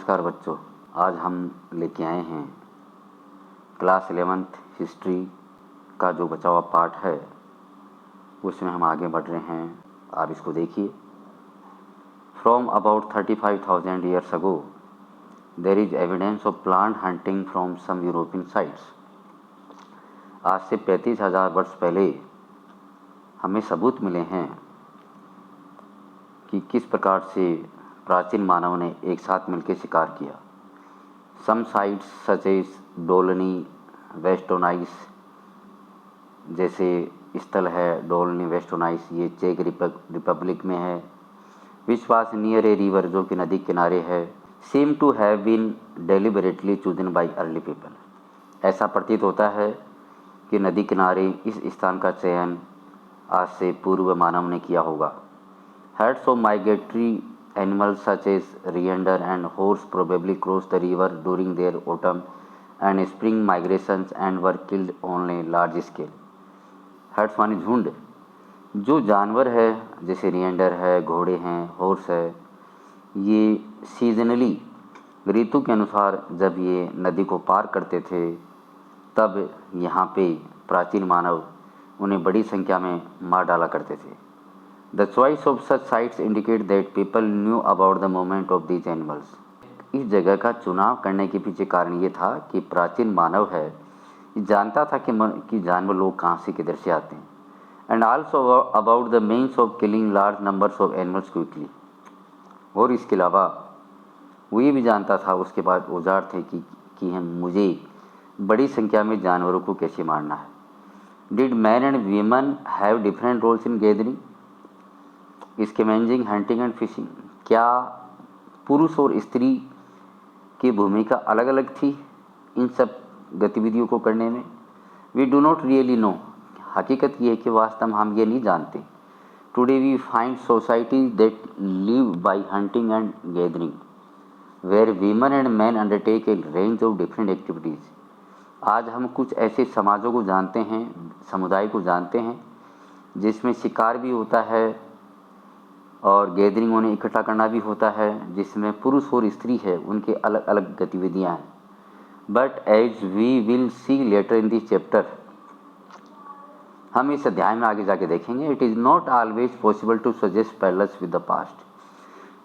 नमस्कार बच्चों, आज हम लेके आए हैं क्लास 11th हिस्ट्री का जो बचा हुआ पार्ट है उसमें हम आगे बढ़ रहे हैं। आप इसको देखिए। From about 35,000 years ago there is evidence of plant hunting from some European sites. आज से 35,000 वर्ष पहले हमें सबूत मिले हैं कि किस प्रकार से प्राचीन मानव ने एक साथ मिलकर शिकार किया। Some sites such as Dolni Vestonice, जैसे स्थल है डोलनी वेस्टोनाइस, ये चेक रिपब्लिक में है। Which was near a river, जो कि नदी किनारे है। Seem to have been deliberately chosen by early people. ऐसा प्रतीत होता है कि नदी किनारे इस स्थान का चयन आज से पूर्व मानव ने किया होगा। Herds of migratory animals such as reindeer and horse probably crossed the river during their autumn and spring migrations and were killed on a large scale. Herds माने झुंड। जो जानवर है जैसे रिएंडर है, घोड़े हैं, हॉर्स है, ये सीजनली ऋतु के अनुसार जब ये नदी को पार करते थे तब यहाँ पे प्राचीन मानव उन्हें बड़ी संख्या में मार डाला करते थे। The choice of such sites indicate that people knew about the movement of these animals. इस जगह का चुनाव करने के पीछे कारण ये था कि प्राचीन मानव है जानता था कि जानवर लोग कहाँ से किधर से आते हैं। And also about the means of killing large numbers of animals quickly. और इसके अलावा वो ये भी जानता था, उसके बाद औजार थे कि मुझे बड़ी संख्या में जानवरों को कैसे मारना है। Did men and women have different roles in gathering? Scavenging, hunting and fishing. क्या पुरुष और स्त्री की भूमिका अलग अलग थी इन सब गतिविधियों को करने में? We do not really know. हकीकत ये है कि वास्तव में हम ये नहीं जानते। Today we find society that live by hunting and gathering where women and man undertake a range of different activities. आज हम कुछ ऐसे समाजों को जानते हैं, समुदाय को जानते हैं जिसमें शिकार भी होता है और गैदरिंग उन्हें इकट्ठा करना भी होता है, जिसमें पुरुष और स्त्री है, उनके अलग अलग गतिविधियां हैं। But as we will see later in this chapter, हम इस अध्याय में आगे जाके देखेंगे, it is not always possible to suggest parallels with the past,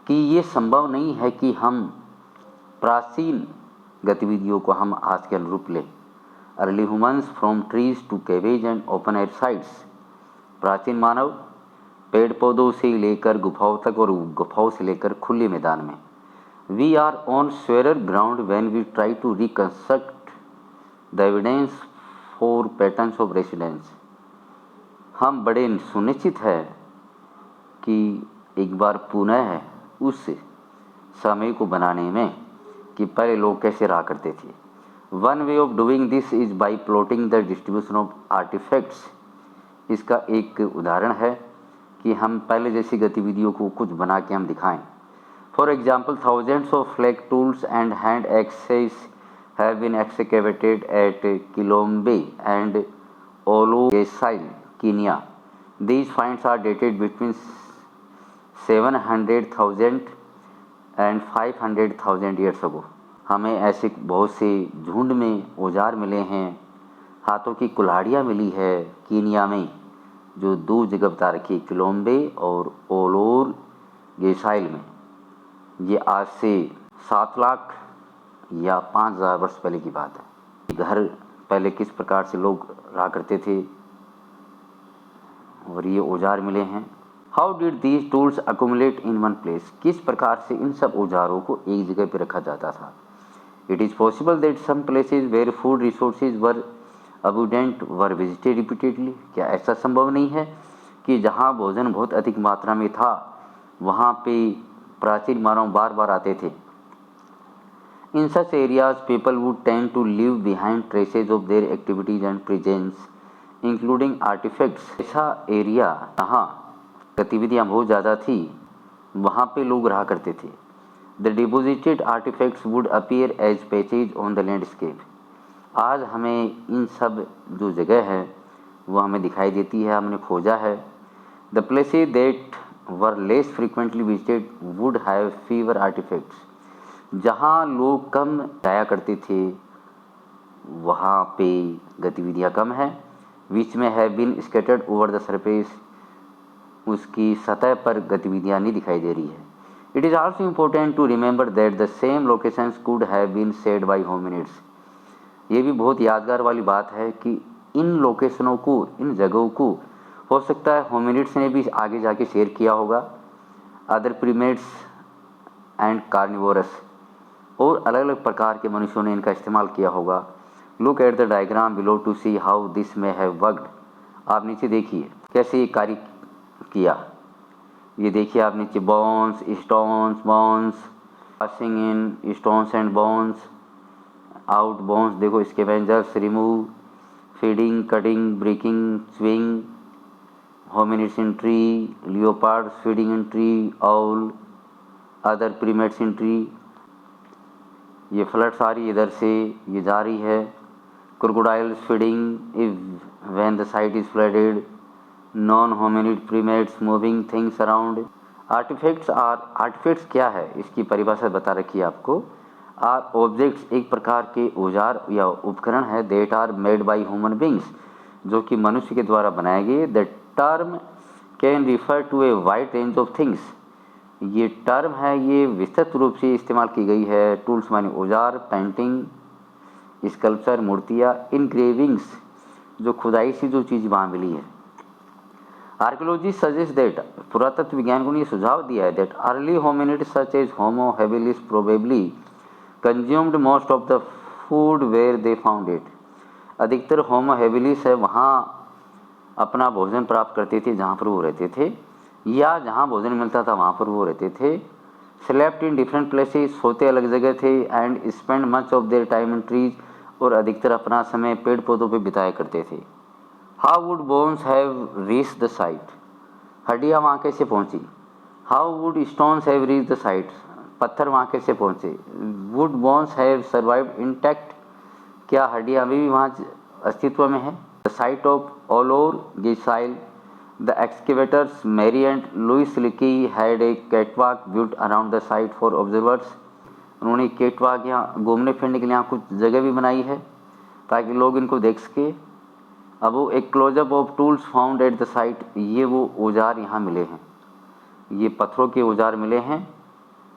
कि ये संभव नहीं है कि हम प्राचीन गतिविधियों को हम आज के अनुरूप लें। Early humans from trees to caves and open air sites. प्राचीन मानव पेड़ पौधों से लेकर गुफाओं तक और गुफाओं से लेकर खुले मैदान में। We are on surer ground when we try to reconstruct the evidence for patterns of residence. हम बड़े सुनिश्चित है कि एक बार पुनः उस समय को बनाने में कि पहले लोग कैसे रहा करते थे। One way of doing this is by plotting the distribution of artefacts. इसका एक उदाहरण है कि हम पहले जैसी गतिविधियों को कुछ बना के हम दिखाएं। For example, thousands of flake tools and hand axes have been excavated at Kilombe and Olorgesailie, Kenya. These finds are dated between 700,000 and 500,000 years ago. हमें ऐसे बहुत से झुंड में औजार मिले हैं, हाथों की कुल्हाड़ियाँ मिली है कीनिया में, जो दो जगह बता रखी, किलोम्बे और ओलोर गेसाइल में। ये आज से 7 लाख या 5,000 वर्ष पहले की बात है। घर पहले किस प्रकार से लोग रहा करते थे और ये औजार मिले हैं। How did these tools accumulate in one place. किस प्रकार से इन सब औजारों को एक जगह पर रखा जाता था। It is possible that some places where food resources were abundant were visited repeatedly. क्या ऐसा संभव नहीं है कि जहाँ भोजन बहुत अधिक मात्रा में था वहाँ पे प्राचीन मानव बार बार आते थे। In such areas people would tend to leave behind traces of their activities and presence including artefacts. ऐसा एरिया जहाँ गतिविधियाँ बहुत ज़्यादा थी वहाँ पे लोग रहा करते थे। The deposited artefacts would appear as patches on the landscape. आज हमें इन सब जो जगह है वो हमें दिखाई देती है, हमने खोजा है। The places that were less frequently visited would have fewer artefacts. जहाँ लोग कम जाया करते थे वहाँ पे गतिविधियाँ कम है। Which may have been scattered over the surface, उसकी सतह पर गतिविधियाँ नहीं दिखाई दे रही है। It is also important to remember that the same locations could have been used by hominids. ये भी बहुत यादगार वाली बात है कि इन लोकेशनों को, इन जगहों को हो सकता है होमिनिड्स ने भी आगे जाके शेयर किया होगा, अदर प्रीमेट्स एंड कार्निवोरस, और अलग अलग प्रकार के मनुष्यों ने इनका इस्तेमाल किया होगा। Look at the diagram below to see how this may have worked. आप नीचे देखिए कैसे ये कार्य किया। ये देखिए आप नीचे bones, stones, bones, passing in stones and bones, out bones, देखो scavengers, remove, feeding, cutting, breaking, swing, hominids in tree, leopards feeding in tree, owl, other primates in tree. ये फ्लड्स आ रही है इधर से, ये जा रही है। Crocodiles feeding if when the site is flooded, non hominid primates moving things around. Artefacts क्या है, इसकी परिभाषा बता रखी है आपको। आर ऑब्जेक्ट्स एक प्रकार के औजार या उपकरण है, that are made by human beings, जो कि मनुष्य के द्वारा बनाए गए। The term can refer to a wide range of things. ये टर्म है, ये विस्तृत रूप से इस्तेमाल की गई है। टूल्स माने औजार, पेंटिंग, स्कल्पचर, मूर्तियाँ, इनग्रेविंग्स, जो खुदाई से जो चीज़ वहाँ मिली है। आर्कियोलॉजी सजेस्ट दैट, पुरातत्व विज्ञान ने सुझाव दिया है, that early hominid such as Homo habilis probably consumed most of the food where they found it. अधिकतर होमो हैबिलिस है वहाँ अपना भोजन प्राप्त करते थे जहाँ पर वो रहते थे, या जहाँ भोजन मिलता था वहाँ पर वो रहते थे। स्लेप्ट इन डिफरेंट प्लेसेस, सोते अलग जगह थे। And spend much of their time in trees, और अधिकतर अपना समय पेड़ पौधों पर बिताया करते थे। How would bones have reach the site, हड्डियाँ वहाँ कैसे पहुँची। How would stones have reach the site, पत्थर वहाँ कैसे पहुँचे। Would bones have survived intact, क्या हड्डियाँ अभी भी वहाँ अस्तित्व में है। The site of Olorgesailie, the excavators Mary and Louis Leakey had a catwalk built around the site for observers. उन्होंने कैटवॉक यहाँ घूमने फिरने के लिए यहाँ कुछ जगह भी बनाई है ताकि लोग इनको देख सके। अब वो एक close up of tools found at the site, ये वो औजार यहाँ मिले हैं, ये पत्थरों के औजार मिले हैं,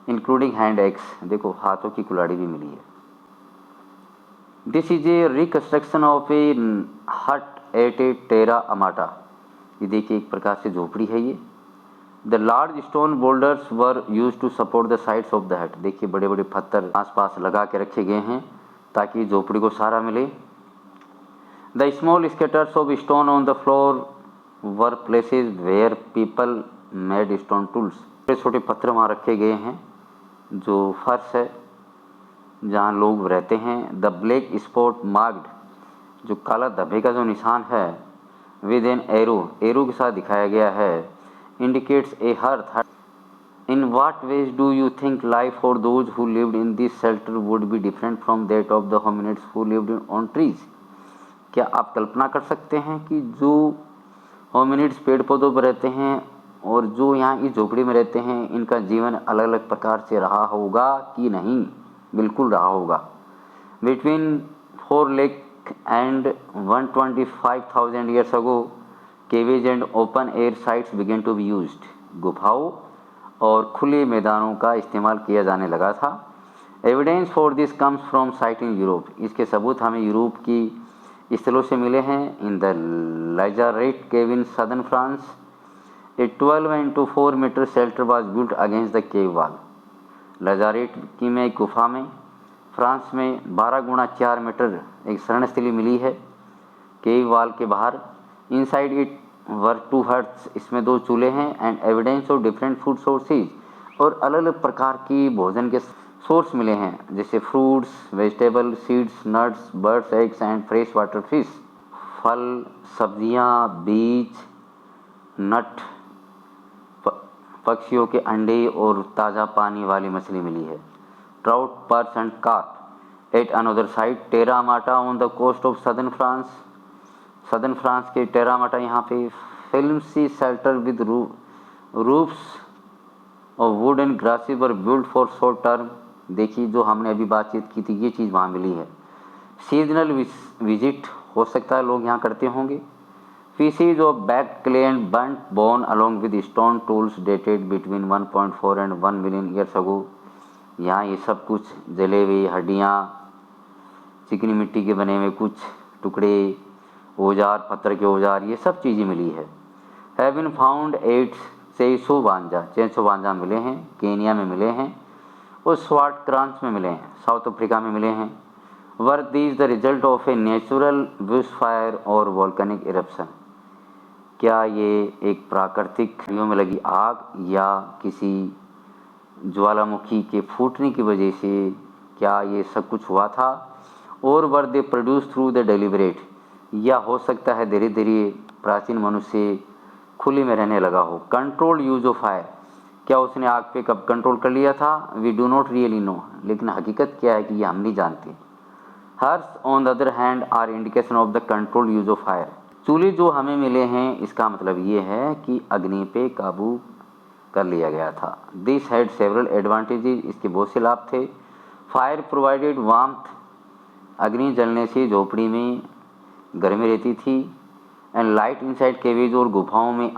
इंक्लूडिंग हैंड एक्स, देखो हाथों की कुल्हाड़ी भी मिली है। This is a reconstruction of a hut at ए टेरा अमाटा, ये देखिए एक प्रकार से झोपड़ी है ये। The large stone boulders were use to support the sides of the hut, देखिए बड़े बड़े पत्थर आसपास लगा के रखे गए हैं ताकि झोपड़ी को सहारा मिले। The small scatters of stone on the floor were places where people made stone tools, छोटे छोटे पत्थर वहाँ रखे गए हैं जो फर्श है जहाँ लोग रहते हैं। द ब्लैक स्पॉट मार्क्ड, जो काला धब्बे का जो निशान है, विद एन एरो, एरो के साथ दिखाया गया है, indicates a hearth. In what ways do you think life for those who lived in this shelter would be different from that of the hominids who lived on trees. क्या आप कल्पना कर सकते हैं कि जो होमिनिड्स पेड़ पौधों पर रहते हैं और जो यहाँ इस झोपड़ी में रहते हैं, इनका जीवन अलग अलग प्रकार से रहा होगा कि नहीं। बिल्कुल रहा होगा। Between 4 lakh and 125,000 years ago, caves and open air sites begin to be used, गुफाओं और खुले मैदानों का इस्तेमाल किया जाने लगा था। Evidence for this comes from site in Europe, इसके सबूत हमें यूरोप की स्थलों से मिले हैं। In the Lazaret cave in southern France, a 12 into 4 metre shelter was built against the cave wall. Lazaret की में एक गुफा में फ्रांस में 12 गुणा 4 मीटर एक शरणस्थली मिली है केव वॉल के बाहर। इनसाइड इट वर 2 हट्स, इसमें 2 चूल्हे हैं। And evidence of different food sources, और अलग अलग प्रकार की भोजन के सोर्स मिले हैं जैसे fruits, vegetable, seeds, nuts, birds, eggs and fresh water fish, फल, सब्जियां, बीज, नट, पक्षियों के अंडे और ताज़ा पानी वाली मछली मिली है। Trout, perch and carp. At another side Terra Amata on the coast of southern France, southern France के टेरा अमाटा यहाँ पे flimsy shelter with roofs of wood and grasses were built for short term. देखिए जो हमने अभी बातचीत की थी ये चीज़ वहाँ मिली है। सीजनल विजिट हो सकता है लोग यहाँ करते होंगे। PCs of back clay and बर्nt bone along with stone tools dated between 1.4 and 1 million years अगो। यहाँ ये सब कुछ जले हुए हड्डियाँ, चिकनी मिट्टी के बने हुए कुछ टुकड़े, औजार, पत्थर के औजार, ये सब चीज़ें मिली है। हैव बीन फाउंड एट चेंसोवांजा मिले हैं, केनिया में मिले हैं और स्वाटक्रांस में मिले हैं, साउथ अफ्रीका में मिले हैं। Were these the result of a natural Bush fire और वॉल्केनिक इरप्शन। क्या ये एक प्राकृतिक आगियों में लगी आग या किसी ज्वालामुखी के फूटने की वजह से क्या ये सब कुछ हुआ था? और were they produce through the deliberate, या हो सकता है धीरे धीरे प्राचीन मनुष्य खुले में रहने लगा हो। कंट्रोल यूज ऑफ फायर, क्या उसने आग पे कब कंट्रोल कर लिया था? We do not really know, लेकिन हकीकत क्या है कि ये हम नहीं जानते। Hearths on the other hand are indication of the control use of fire. चूल्हे जो हमें मिले हैं इसका मतलब ये है कि अग्नि पे काबू कर लिया गया था। दिस हैड सेवरल एडवांटेजेस, इसके बहुत से लाभ थे। फायर प्रोवाइडेड वार्मथ, अग्नि जलने से झोपड़ी में गर्मी रहती थी। एंड लाइट इनसाइड केवेज, और गुफाओं में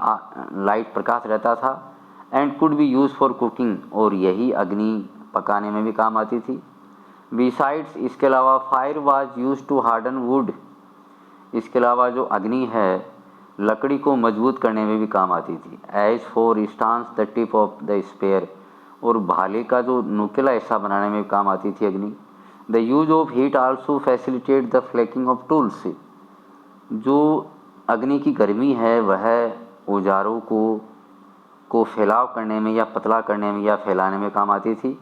लाइट प्रकाश रहता था। And could be use for cooking, और यही अग्नि पकाने में भी काम आती थी। बिसाइड्स, इसके अलावा fire was use to harden wood, इसके अलावा जो अग्नि है लकड़ी को मजबूत करने में भी काम आती थी। As for instance the tip of the spear, और भाले का जो नुकीला हिस्सा बनाने में भी काम आती थी अग्नि। The use of heat also facilitate the flaking of tools, जो अग्नि की गर्मी है वह औजारों को फैलाव करने में या पतला करने में या फैलाने में काम आती थी।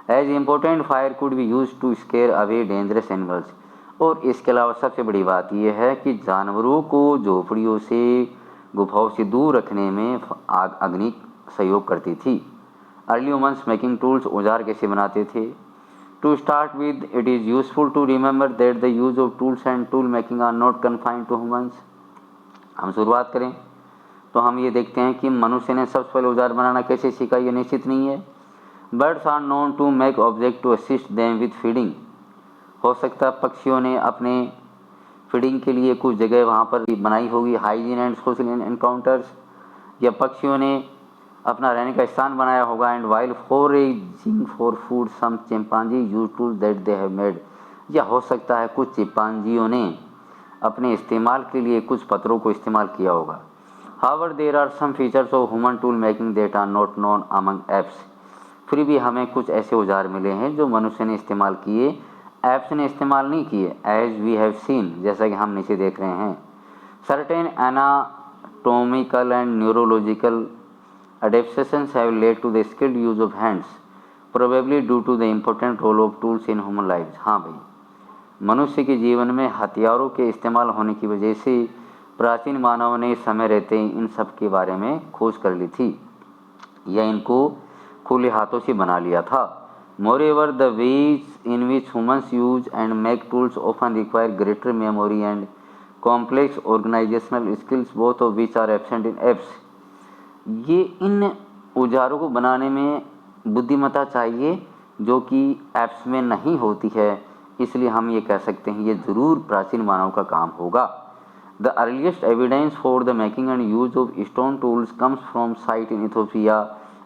As important fire could be use to scare away dangerous animals, और इसके अलावा सबसे बड़ी बात यह है कि जानवरों को झोपड़ियों से, गुफाओं से दूर रखने में अग्नि सहयोग करती थी। अर्ली ह्यूमन्स मेकिंग टूल्स, औजार कैसे बनाते थे? To start with, it is useful to remember that the use of tools and tool making are not confined to humans. हम शुरुआत करें तो हम ये देखते हैं कि मनुष्य ने सबसे पहले औजार बनाना कैसे सीखा, ये निश्चित नहीं है। Birds are known to make object to assist them with feeding, हो सकता है पक्षियों ने अपने फीडिंग के लिए कुछ जगह वहाँ पर बनाई होगी। हाइजीन एंड सोशल एनकाउंटर्स, या पक्षियों ने अपना रहने का स्थान बनाया होगा। And while foraging for food some chimpanzee use tools that they have made, या हो सकता है कुछ चिंपांजियों ने अपने इस्तेमाल के लिए कुछ पत्थरों को इस्तेमाल किया होगा। However there are some features of human tool making that are not known among apes, फिर भी हमें कुछ ऐसे औजार मिले हैं जो मनुष्य ने इस्तेमाल किए, एप्स ने इस्तेमाल नहीं किए। एज वी हैव सीन, जैसा कि हम नीचे देख रहे हैं। Certain anatomical and neurological adaptations have led to the skilled use of hands, probably due to the important role of tools in human lives। हाँ भाई, मनुष्य के जीवन में हथियारों के इस्तेमाल होने की वजह से प्राचीन मानव ने समय रहते ही इन सब के बारे में खोज कर ली थी या इनको खुले हाथों से बना लिया था। Moreover, the ways in which humans use and make tools often require greater memory and complex organizational skills, both of which are absent in apes। ये इन औजारों को बनाने में बुद्धिमत्ता चाहिए जो कि ऐप्स में नहीं होती है, इसलिए हम ये कह सकते हैं ये ज़रूर प्राचीन मानव का काम होगा। The earliest evidence for the making and use of stone tools comes from site in Ethiopia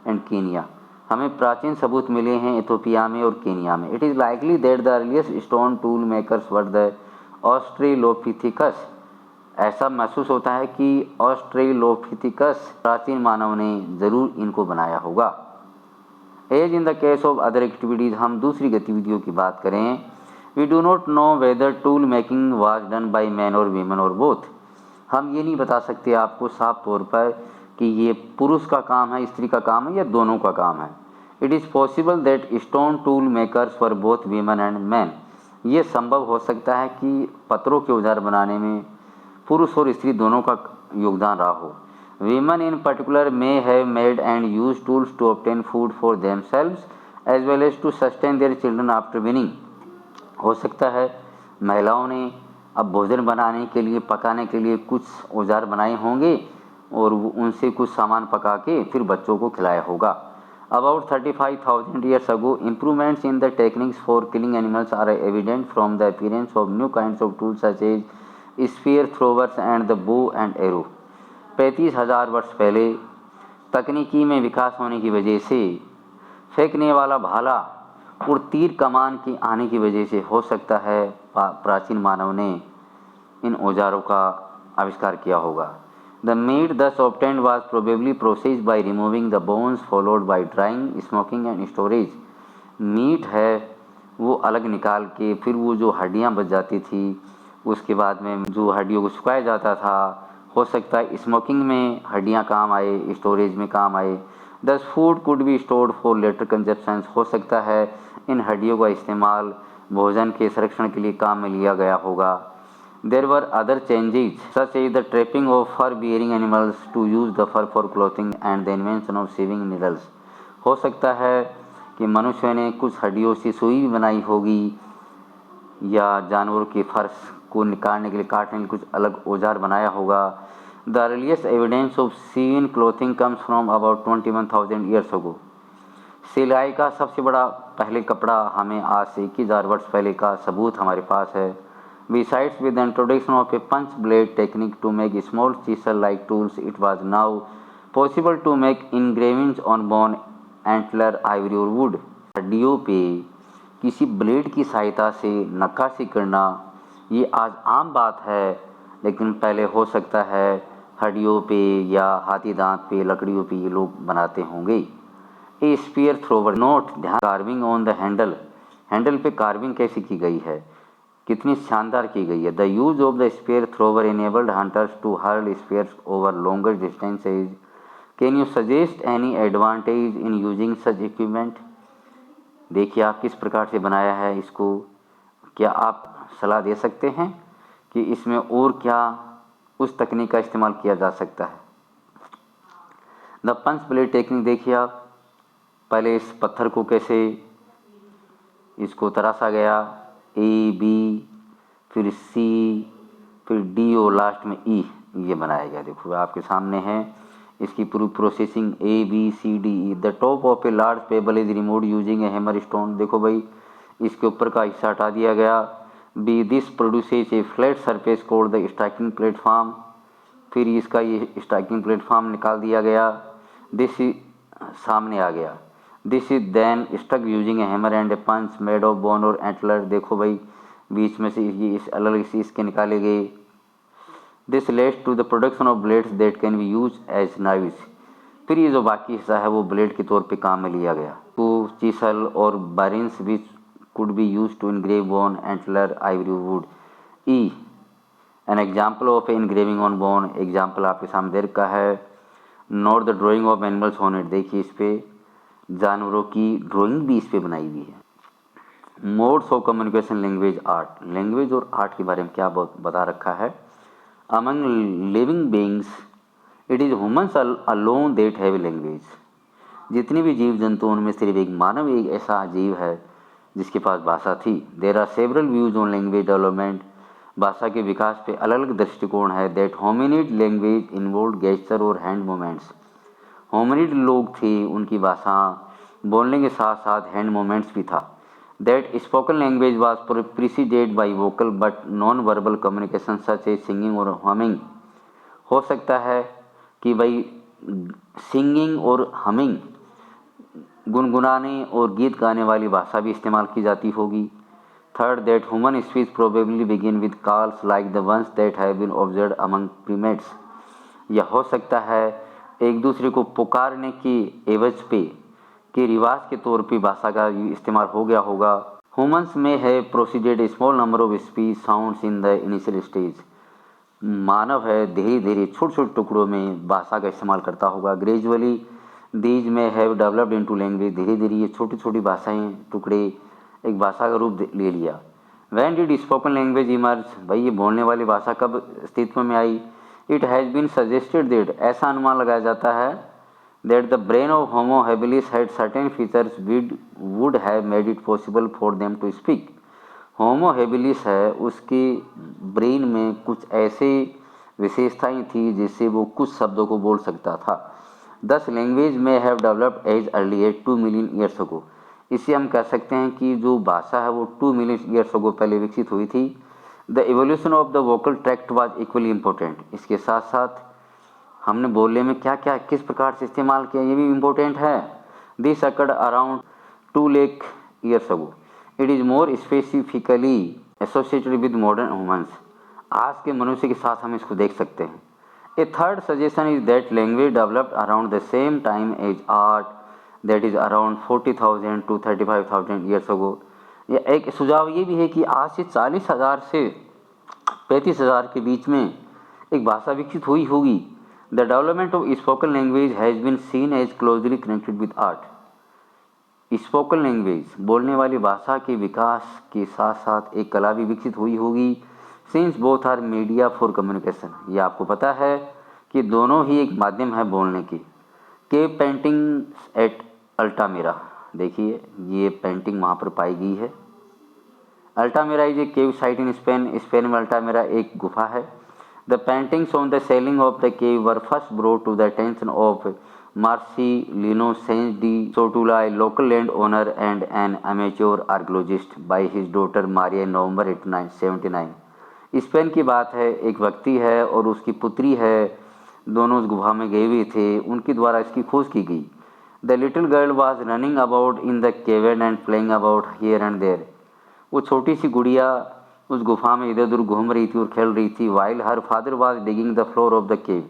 and Kenya. हमें प्राचीन सबूत मिले हैं इथोपिया में और केनिया में। It is likely that the earliest stone tool makers were the Australopithecus. ऐसा महसूस होता है कि ऑस्ट्रेलोपिथिकस प्राचीन मानव ने ज़रूर इनको बनाया होगा। As in the case of other activities, हम दूसरी गतिविधियों की बात करें। We do not know whether tool making was done by man or women or both. हम ये नहीं बता सकते आपको साफ तौर पर कि ये पुरुष का काम है, स्त्री का काम है या दोनों का काम है। It is possible that stone tool makers for both women and man. ये संभव हो सकता है कि पत्थरों के औजार बनाने में पुरुष और स्त्री दोनों का योगदान रहा हो। Women in particular may have made and use tools to obtain food for themselves as well as to sustain their children after weaning. हो सकता है महिलाओं ने अब भोजन बनाने के लिए, पकाने के लिए कुछ औजार बनाए होंगे और उनसे कुछ सामान पका के फिर बच्चों को खिलाया होगा। About 35,000 years ago, improvements in the techniques for killing animals are evident from the appearance of new kinds of tools such as spear throwers and the bow and arrow. 35,000 वर्ष पहले तकनीकी में विकास होने की वजह से फेंकने वाला भाला और तीर कमान के आने की वजह से हो सकता है प्राचीन मानव ने इन औजारों का आविष्कार किया होगा. The meat thus obtained was probably processed by removing the bones followed by drying, smoking and storage. Meat है वो अलग निकाल के फिर वो जो हड्डियाँ बच जाती थी उसके बाद में जो हड्डियों को सुखाया जाता था, हो सकता है स्मोकिंग में हड्डियाँ काम आए, स्टोरेज में काम आए. Thus food could be stored for later consumption. हो सकता है इन हड्डियों का इस्तेमाल भोजन के संरक्षण के लिए काम में लिया गया होगा. There were other changes such as the trapping of fur-bearing animals to use the fur for clothing and the invention of sewing needles. हो सकता है कि मनुष्य ने कुछ हड्डियों से सुई भी बनाई होगी या जानवरों के फर्श को निकालने के लिए काटने के लिए कुछ अलग औजार बनाया होगा. The earliest evidence of sewn clothing comes from about 21,000 years ago. सिलाई का सबसे बड़ा पहले कपड़ा हमें आज से 21,000 वर्ष पहले का सबूत हमारे पास है. Besides, with the introduction of a punch blade technique to make small chisel-like tools, it was now possible to make engravings on bone, antler, ivory और wood. हड्डियों पे किसी ब्लेड की सहायता से नक्काशी करना ये आज आम बात है, लेकिन पहले हो सकता है हड्डियों पे या हाथी दांत पे, लकड़ियों पे ये लोग बनाते होंगे. ए स्पीयर थ्रोवर नोट, ध्यान, carving on the handle. Handle पे कार्विंग कैसे की गई है, कितनी शानदार की गई है. The use of the spear thrower enabled hunters to hurl spears over longer distances. Can you suggest any advantage in using such equipment? देखिए आप किस प्रकार से बनाया है इसको, क्या आप सलाह दे सकते हैं कि इसमें और क्या उस तकनीक का इस्तेमाल किया जा सकता है. द पंच ब्लेड टेक्निक देखिए आप, पहले इस पत्थर को कैसे इसको तराशा गया, ए बी फिर सी फिर डी और लास्ट में ई, ये बनाया गया. देखो आपके सामने है इसकी पूरी processing A B C D E. The top of a large pebble is removed using a hammer stone. देखो भाई इसके ऊपर का हिस्सा हटा दिया गया. B this produces a flat surface called the striking platform. फिर इसका ये स्ट्राइकिंग प्लेटफॉर्म निकाल दिया गया, दिस सामने आ गया. This is then stuck using a hammer and a punch made of bone or antler. देखो भाई बीच में से ये इस अलग से इसके निकाले गए. This leads to the production of blades that can be use as knives. फिर ये जो बाकी हिस्सा है वो ब्लेड के तौर पे काम में लिया गया. तो चीसल और burins which could be use to engrave bone, antler, ivory, wood. An example of engraving on bone. Example आपके सामने दे रखा है. Note the drawing of animals on it. देखिए इस पे जानवरों की ड्राइंग भी इस पे बनाई हुई है. Modes of communication, language, art. Language और आर्ट के बारे में क्या बता रखा है. Among living beings it is humans alone that have language. जितने भी जीव जंतु उनमें सिर्फ एक मानव एक ऐसा जीव है जिसके पास भाषा थी. There are several views on language development. भाषा के विकास पे अलग अलग दृष्टिकोण है. That hominid language involve gesture or hand movements. Hominid लोग थे, उनकी भाषा बोलने के साथ साथ हैंड मूवमेंट्स भी था. That spoken language was preceded by vocal but non-verbal communication such as singing और humming. हो सकता है कि भाई सिंगिंग और हमिंग, गुनगुनाने और गीत गाने वाली भाषा भी इस्तेमाल की जाती होगी. Third, that human speech probably begin with calls like the ones that have been observed among primates. यह हो सकता है एक दूसरे को पुकारने की एवज पे के रिवाज के तौर पे भाषा का इस्तेमाल हो गया होगा. ह्यूमन्स में है proceeded small number of speech sounds in the initial stage. मानव है धीरे धीरे छोटे छोटे टुकड़ों में भाषा का इस्तेमाल करता होगा. ग्रेजुअली दीज में हैव डेवलप्ड इनटू लैंग्वेज. धीरे धीरे ये छोटी छोटी भाषाएं टुकड़े एक भाषा का रूप ले लिया. When did spoken language emerge. भाई ये बोलने वाली भाषा कब अस्तित्व में आई. It has been suggested that, ऐसा अनुमान लगाया जाता है that the brain of Homo habilis had certain features which would have made it possible for them to speak. Homo habilis है उसके ब्रेन में कुछ ऐसे विशेषताएं थी जिससे वो कुछ शब्दों को बोल सकता था. Thus language may have developed as early as 2 million years ago. इससे हम कह सकते हैं कि जो भाषा है वो 2 मिलियन ईयर्स अगो पहले विकसित हुई थी। The evolution of the vocal tract was equally important. इसके साथ साथ हमने बोलने में क्या क्या किस प्रकार से इस्तेमाल किया ये भी इम्पोर्टेंट है। This occurred around 2 lakh years ago. It is more specifically associated with modern humans. आज के मनुष्य के साथ हम इसको देख सकते हैं। A third suggestion is that language developed around the same time as art, that is around 40,000 to 35,000 years ago. या एक सुझाव ये भी है कि आज से 40,000 से 35,000 के बीच में एक भाषा विकसित हुई होगी। The development of spoken language has been seen as closely connected with art. Spoken language बोलने वाली भाषा के विकास के साथ साथ एक कला भी विकसित हुई होगी। Since both are media for communication. ये आपको पता है कि दोनों ही एक माध्यम है बोलने की। केव पेंटिंग एट अल्टामिरा, देखिए ये पेंटिंग वहाँ पर पाई गई है। Altamira is a cave site in Spain. Spain में अल्टामिरा एक गुफा है। The paintings on the ceiling of the cave were first brought to the attention of Marcelino Sanz de Sautuola, a local land owner and an amateur archaeologist, by his daughter Maria in November 1879। Spain की बात है, एक व्यक्ति है और उसकी पुत्री है, दोनों उस गुफा में गए हुए थे, उनके द्वारा इसकी खोज की गई। The little girl was running about in the cavern and playing about here and there. वो छोटी सी गुड़िया उस गुफा में इधर उधर घूम रही थी और खेल रही थी। While her father was digging the floor of the केव।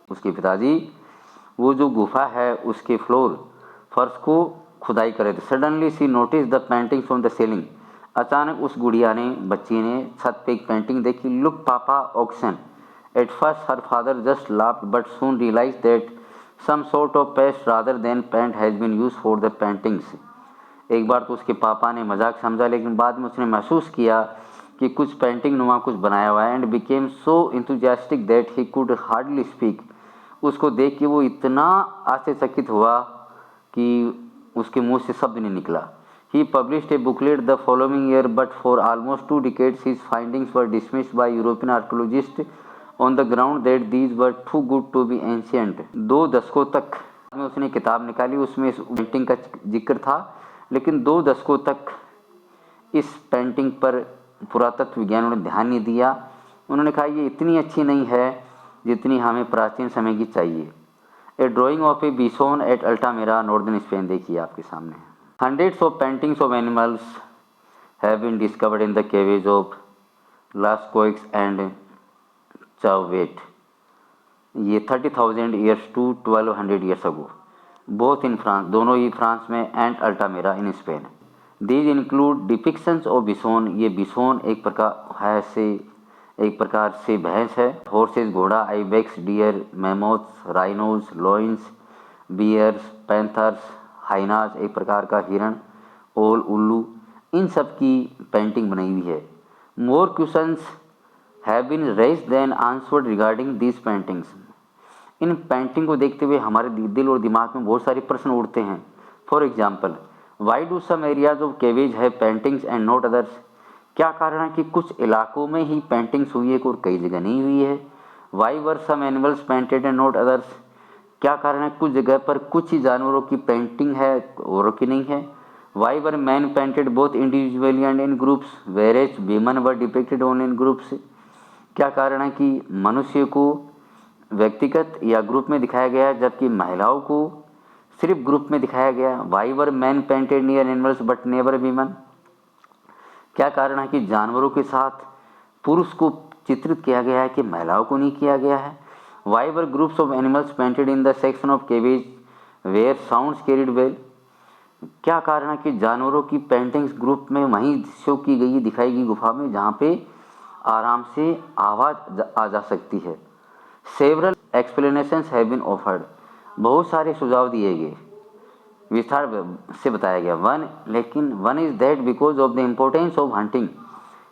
उसके पिताजी वो जो गुफा है उसके फर्श को खुदाई कर रहे थे। Suddenly she notice the paintings on the ceiling. अचानक उस गुड़िया ने बच्ची ने छत पे एक पेंटिंग देखी। Look papa oxen. At first her father just laughed but soon realise that some sort of paste rather than paint has been use for the paintings. एक बार तो उसके पापा ने मजाक समझा, लेकिन बाद में उसने महसूस किया कि कुछ पेंटिंग नुमा कुछ बनाया हुआ है। And became so enthusiastic that he could hardly speak. उसको देख के वो इतना आश्चर्यचकित हुआ कि उसके मुंह से शब्द नहीं निकला। He published a booklet the following year, but for almost 2 decades his findings were dismissed by European archaeologists on the ground that these were too good to be ancient। 2 दशकों तक में उसने किताब निकाली, उसमें इस पेंटिंग का जिक्र था, लेकिन 2 दशकों तक इस पेंटिंग पर पुरातत्व विज्ञान ने ध्यान नहीं दिया। उन्होंने कहा ये इतनी अच्छी नहीं है जितनी हमें प्राचीन समय की चाहिए। A drawing of a bison at Altamira, northern Spain, देखिए आपके सामने। Hundreds of paintings of animals have been discovered in the caves of Lascaux and Chauvet. ये 30,000 years to 1200 years ago, both in France, दोनों ही France में, and Altamira in Spain. These include depictions of bison. ये bison एक प्रकार से भैंस है। हॉर्सेस घोड़ा, ibex deer, mammoths, rhinos, lions, bears, panthers, hyenas एक प्रकार का हिरण, ओल उल्लू, इन सब की पेंटिंग बनाई हुई है। More questions have been raised than answered regarding these paintings. इन पेंटिंग को देखते हुए हमारे दिल और दिमाग में बहुत सारे प्रश्न उठते हैं। For example, why do some areas of caves have paintings and not others. क्या कारण है कि कुछ इलाकों में ही पेंटिंग्स हुई है और कई जगह नहीं हुई है। Why were some animals painted and not others. क्या कारण है कुछ जगह पर कुछ ही जानवरों की पेंटिंग है औरों की नहीं है। Why were man painted both individually and in groups वेरेज women were depicted only in groups. क्या कारण है कि मनुष्य को व्यक्तिगत या ग्रुप में दिखाया गया जबकि महिलाओं को सिर्फ ग्रुप में दिखाया गया। Why were man painted near animals but never women. क्या कारण है कि जानवरों के साथ पुरुष को चित्रित किया गया है कि महिलाओं को नहीं किया गया है। Why were groups of animals painted in the section of caves where sounds carried well. क्या कारण है कि जानवरों की पेंटिंग्स ग्रुप में वहीं शो की गई दिखाई गई गुफा में जहाँ पे आराम से आवाज़ आ जा सकती है। Several explanations have been offered. बहुत सारे सुझाव दिए गए, विस्तार से बताया गया। One is that because of the importance of hunting.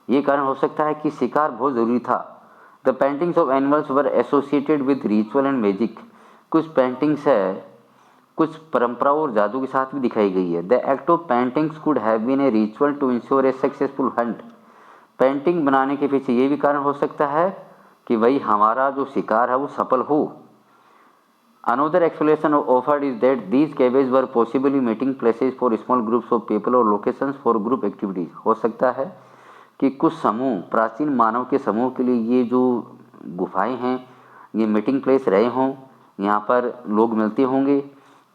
ये कारण हो सकता है कि शिकार बहुत ज़रूरी था। The paintings of animals were associated with ritual and magic. कुछ पेंटिंग्स है कुछ परंपराओं और जादू के साथ भी दिखाई गई है। The act of paintings could have been a ritual to ensure a successful hunt. Painting बनाने के पीछे ये भी कारण हो सकता है कि वही हमारा जो शिकार है वो सफल हो। Another explanation offered is that these caves were possibly meeting places for small groups of people or locations for group activities. हो सकता है कि कुछ समूह, प्राचीन मानव के समूह के लिए ये जो गुफाएं हैं ये मीटिंग प्लेस रहे हों, यहाँ पर लोग मिलते होंगे,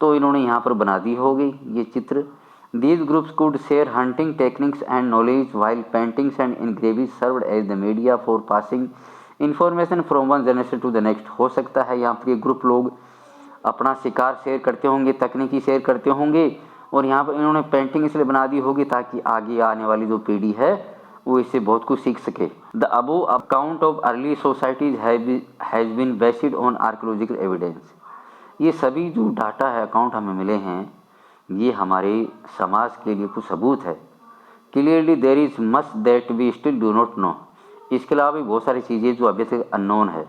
तो इन्होंने यहाँ पर बना दी होगी ये चित्र। These groups could share hunting techniques and knowledge, while paintings and engravings served as the media for passing information from one generation to the next. हो सकता है यहाँ पर ये ग्रुप लोग अपना शिकार शेयर करते होंगे, तकनीकी शेयर करते होंगे, और यहाँ पर इन्होंने पेंटिंग इसलिए बना दी होगी ताकि आगे आने वाली जो पीढ़ी है वो इससे बहुत कुछ सीख सके। The above account of early societies has been based on archaeological evidence. ये सभी जो डाटा है, अकाउंट हमें मिले हैं, ये हमारे समाज के लिए कुछ सबूत है। Clearly there is much that we still do not know. इसके अलावा भी बहुत सारी चीज़ें जो अभी तक अननोन है।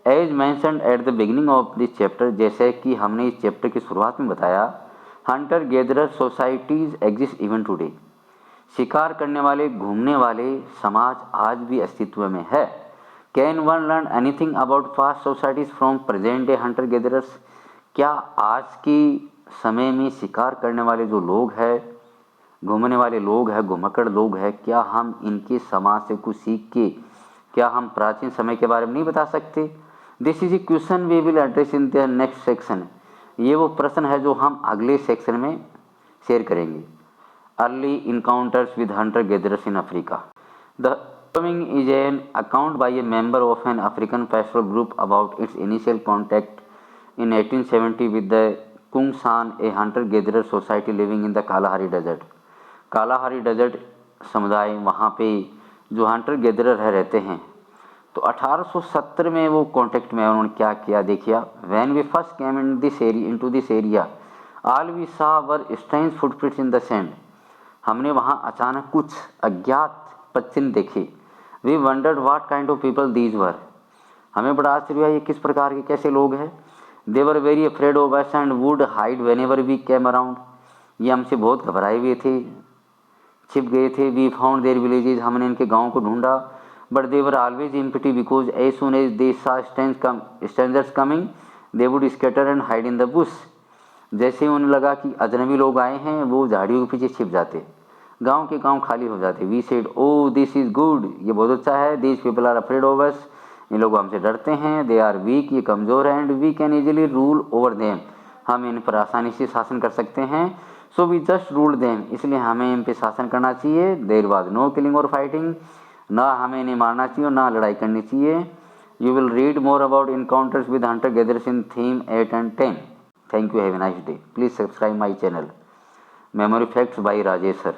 As mentioned at the beginning of this chapter, जैसे कि हमने इस चैप्टर की शुरुआत में बताया, hunter gatherer societies exist even today. शिकार करने वाले, घूमने वाले समाज आज भी अस्तित्व में है। Can one learn anything about past societies from present day Hunter gatherers. क्या आज की समय में शिकार करने वाले जो लोग हैं, घूमने वाले लोग हैं, घुमक्कड़ लोग हैं, क्या हम इनके समाज से कुछ सीख के क्या हम प्राचीन समय के बारे में नहीं बता सकते? This is a question we will address in the next section. ये वो प्रश्न है जो हम अगले सेक्शन में शेयर करेंगे। Early encounters with Hunter gatherers in Africa. The following is an account by a member of an African pastoral group about its initial contact in 1870 with the Kungsan, a hunter-gatherer society living in the Kalahari Desert. Kalahari desert समुदाय, वहाँ पे जो Hunter gatherer है रहते हैं। तो 1870 में वो कॉन्टेक्ट में उन्होंने क्या किया देखिए। When we first came into this area, all we saw were strange footprints in the sand. हमने वहाँ अचानक कुछ अज्ञात पदचिन्ह देखे। We wondered what kind of people these were. हमें बड़ा आश्चर्य हुआ ये किस प्रकार के कैसे लोग हैं। They were very afraid of us and would hide whenever we came around. ये हमसे बहुत घबराए हुए थे, छिप गए थे। We found their villages. हमने इनके गाँव को ढूंढा। But they were always empty because as soon as they saw strangers coming, they would scatter and hide in the bush. जैसे उन्हें लगा कि अजनबी लोग आए हैं, वो झाड़ियों के पीछे छिप जाते, गांव के गांव खाली हो जाते। We said oh this is good, ये बहुत अच्छा है। This people are afraid of us, ये लोग हमसे डरते हैं। दे आर वीक, ये कमज़ोर हैं। And we can easily rule over them, हम इन पर आसानी से शासन कर सकते हैं। So we just rule them, इसलिए हमें इन पर शासन करना चाहिए। There was no killing or fighting, ना हमें इन्हें मारना चाहिए और ना लड़ाई करनी चाहिए। You will read more about encounters with Hunter gatherers in theme 8 and 10. Thank you. Have a nice day. Please subscribe my channel. Memory Facts by Rajesh sir.